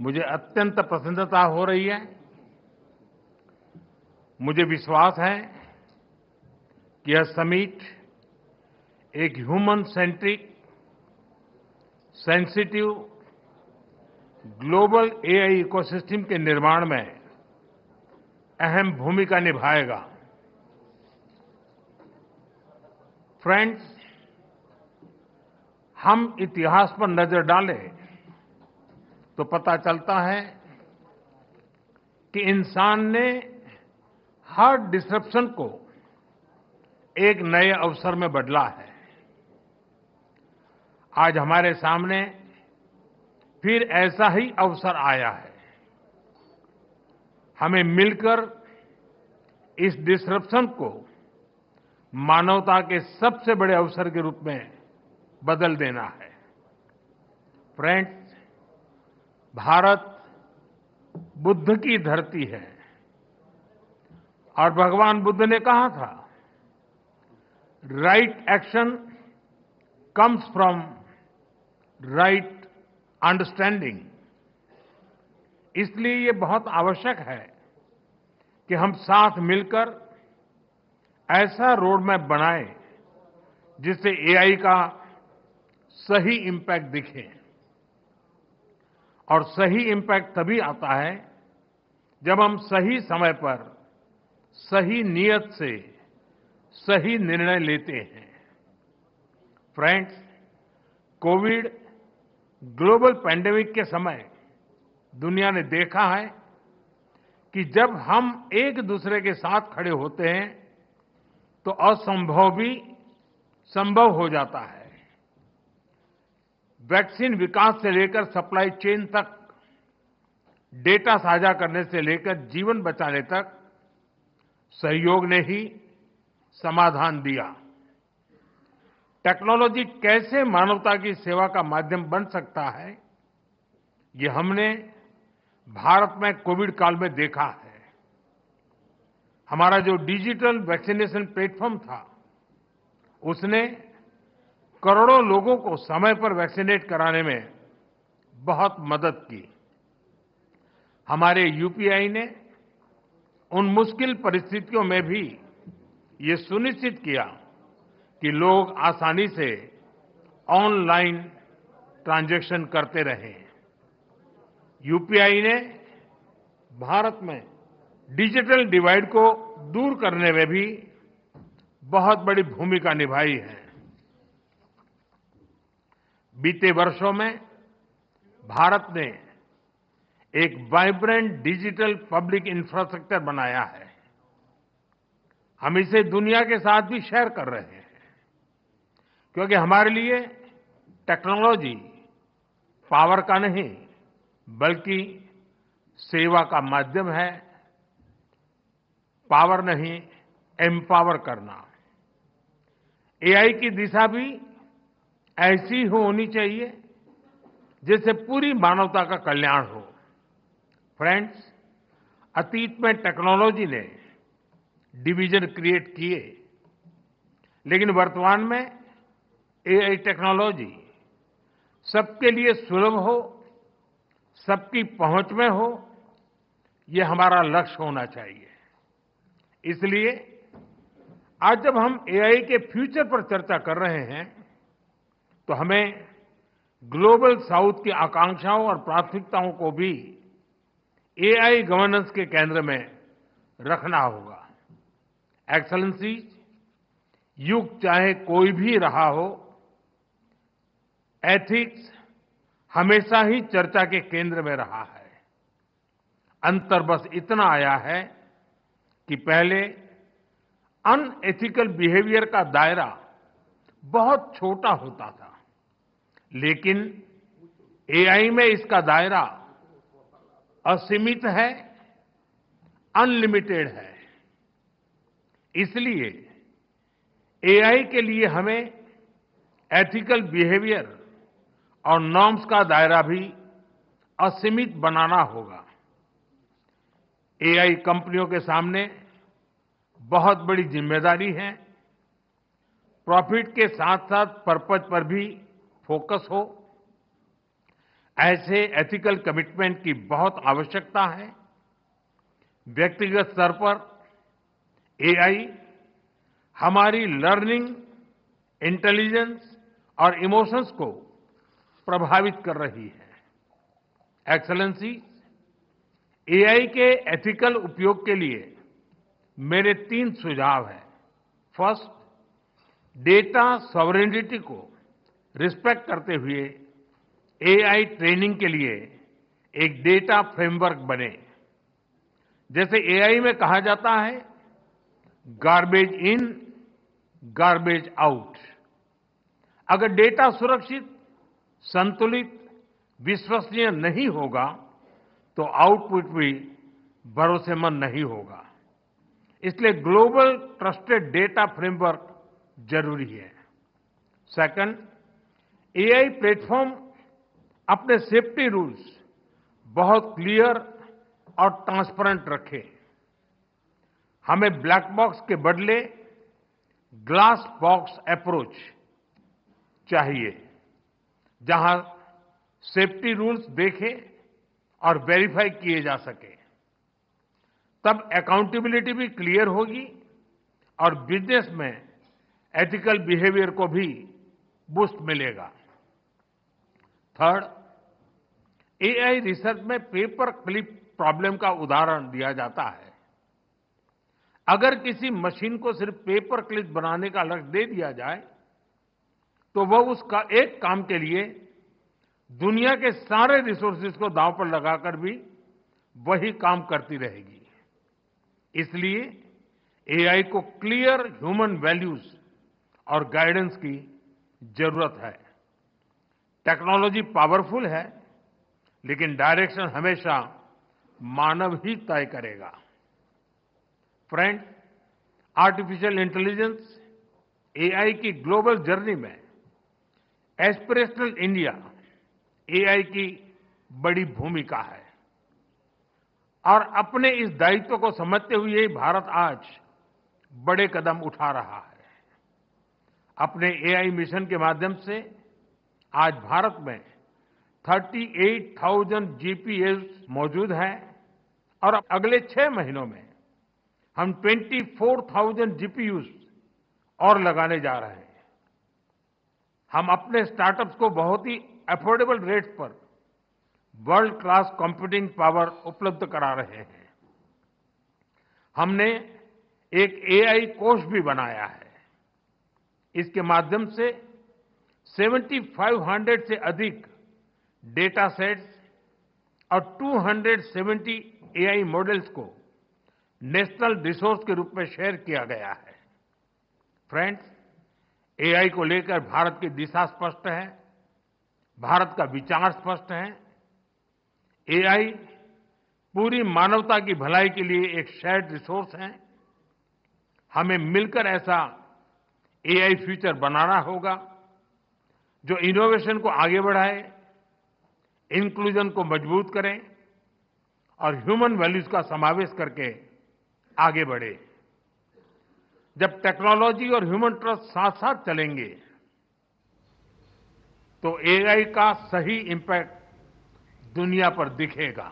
मुझे अत्यंत प्रसन्नता हो रही है। मुझे विश्वास है कि यह समिट एक human centric, sensitive global AI ecosystem के निर्माण में अहम भूमिका निभाएगा। फ्रेंड्स, हम इतिहास पर नजर डालें तो पता चलता है कि इंसान ने हर डिसरप्शन को एक नए अवसर में बदला है। आज हमारे सामने फिर ऐसा ही अवसर आया है। हमें मिलकर इस डिसरप्शन को मानवता के सबसे बड़े अवसर के रूप में बदल देना है। फ्रेंड्स, भारत बुद्ध की धरती है और भगवान बुद्ध ने कहा था, right action comes from right understanding. इसलिए ये बहुत आवश्यक है कि हम साथ मिलकर ऐसा रोड मैप बनाएं जिससे एआई का सही इम्पैक्ट दिखे। और सही इम्पैक्ट तभी आता है जब हम सही समय पर सही नियत से सही निर्णय लेते हैं। फ्रेंड्स, कोविड ग्लोबल पैंडेमिक के समय दुनिया ने देखा है कि जब हम एक दूसरे के साथ खड़े होते हैं तो असंभव भी संभव हो जाता है। वैक्सीन विकास से लेकर सप्लाई चेन तक, डेटा साझा करने से लेकर जीवन बचाने तक सहयोग ने ही समाधान दिया। टेक्नोलॉजी कैसे मानवता की सेवा का माध्यम बन सकता है, ये हमने भारत में कोविड काल में देखा है। हमारा जो डिजिटल वैक्सीनेशन प्लेटफॉर्म था, उसने करोड़ों लोगों को समय पर वैक्सीनेट कराने में बहुत मदद की। हमारे यूपीआई ने उन मुश्किल परिस्थितियों में भी ये सुनिश्चित किया कि लोग आसानी से ऑनलाइन ट्रांजैक्शन करते रहे। यूपीआई ने भारत में डिजिटल डिवाइड को दूर करने में भी बहुत बड़ी भूमिका निभाई है। बीते वर्षों में भारत ने एक वाइब्रेंट डिजिटल पब्लिक इंफ्रास्ट्रक्चर बनाया है। हम इसे दुनिया के साथ भी शेयर कर रहे हैं, क्योंकि हमारे लिए टेक्नोलॉजी पावर का नहीं बल्कि सेवा का माध्यम है। पावर नहीं, एम्पावर करना। एआई की दिशा भी ऐसी होनी चाहिए जिससे पूरी मानवता का कल्याण हो। फ्रेंड्स, अतीत में टेक्नोलॉजी ने डिवीजन क्रिएट किए, लेकिन वर्तमान में एआई टेक्नोलॉजी सबके लिए सुलभ हो, सबकी पहुंच में हो, ये हमारा लक्ष्य होना चाहिए। इसलिए आज जब हम एआई के फ्यूचर पर चर्चा कर रहे हैं तो हमें ग्लोबल साउथ की आकांक्षाओं और प्राथमिकताओं को भी एआई गवर्नेंस के केंद्र में रखना होगा। एक्सेलेंसी, युग चाहे कोई भी रहा हो, एथिक्स हमेशा ही चर्चा के केंद्र में रहा है। अंतर बस इतना आया है कि पहले अनएथिकल बिहेवियर का दायरा बहुत छोटा होता था, लेकिन एआई में इसका दायरा असीमित है, अनलिमिटेड है। इसलिए एआई के लिए हमें एथिकल बिहेवियर और नॉर्म्स का दायरा भी असीमित बनाना होगा। एआई कंपनियों के सामने बहुत बड़ी जिम्मेदारी है। प्रॉफिट के साथ साथ पर्पज पर भी फोकस हो। ऐसे एथिकल कमिटमेंट की बहुत आवश्यकता है। व्यक्तिगत स्तर पर एआई हमारी लर्निंग, इंटेलिजेंस और इमोशंस को प्रभावित कर रही है। एक्सेलेंसी, एआई के एथिकल उपयोग के लिए मेरे 3 सुझाव हैं। फर्स्ट, डेटा सॉवरेनिटी को रिस्पेक्ट करते हुए एआई ट्रेनिंग के लिए एक डेटा फ्रेमवर्क बने। जैसे एआई में कहा जाता है, गार्बेज इन, गार्बेज आउट। अगर डेटा सुरक्षित, संतुलित, विश्वसनीय नहीं होगा तो आउटपुट भी भरोसेमंद नहीं होगा। इसलिए ग्लोबल ट्रस्टेड डेटा फ्रेमवर्क जरूरी है। सेकंड, एआई प्लेटफॉर्म अपने सेफ्टी रूल्स बहुत क्लियर और ट्रांसपेरेंट रखें। हमें ब्लैक बॉक्स के बदले ग्लास बॉक्स अप्रोच चाहिए, जहां सेफ्टी रूल्स देखे और वेरीफाई किए जा सके। तब अकाउंटेबिलिटी भी क्लियर होगी और बिजनेस में एथिकल बिहेवियर को भी बूस्ट मिलेगा। थर्ड, एआई रिसर्च में पेपर क्लिप प्रॉब्लम का उदाहरण दिया जाता है। अगर किसी मशीन को सिर्फ पेपर क्लिप बनाने का लक्ष्य दे दिया जाए तो वह उसका एक काम के लिए दुनिया के सारे रिसोर्सेज को दांव पर लगाकर भी वही काम करती रहेगी। इसलिए एआई को क्लियर ह्यूमन वैल्यूज और गाइडेंस की जरूरत है। टेक्नोलॉजी पावरफुल है, लेकिन डायरेक्शन हमेशा मानव ही तय करेगा। फ्रेंड्स, आर्टिफिशियल इंटेलिजेंस, एआई की ग्लोबल जर्नी में एस्पिरेशनल इंडिया एआई की बड़ी भूमिका है और अपने इस दायित्व को समझते हुए भारत आज बड़े कदम उठा रहा है। अपने एआई मिशन के माध्यम से आज भारत में 38,000 जीपीएस मौजूद हैं और अगले 6 महीनों में हम 24,000 जीपीयूज और लगाने जा रहे हैं। हम अपने स्टार्टअप्स को बहुत ही अफोर्डेबल रेट्स पर वर्ल्ड क्लास कंप्यूटिंग पावर उपलब्ध करा रहे हैं। हमने एक एआई कोष भी बनाया है। इसके माध्यम से 7,500 से अधिक डेटा सेट्स और 270 एआई मॉडल्स को नेशनल रिसोर्स के रूप में शेयर किया गया है। फ्रेंड्स, एआई को लेकर भारत की दिशा स्पष्ट है, भारत का विचार स्पष्ट है। एआई पूरी मानवता की भलाई के लिए एक शेयर्ड रिसोर्स है। हमें मिलकर ऐसा एआई फ्यूचर बनाना होगा जो इनोवेशन को आगे बढ़ाए, इंक्लूजन को मजबूत करें और ह्यूमन वैल्यूज का समावेश करके आगे बढ़े। जब टेक्नोलॉजी और ह्यूमन ट्रस्ट साथ साथ चलेंगे तो एआई का सही इंपैक्ट दुनिया पर दिखेगा।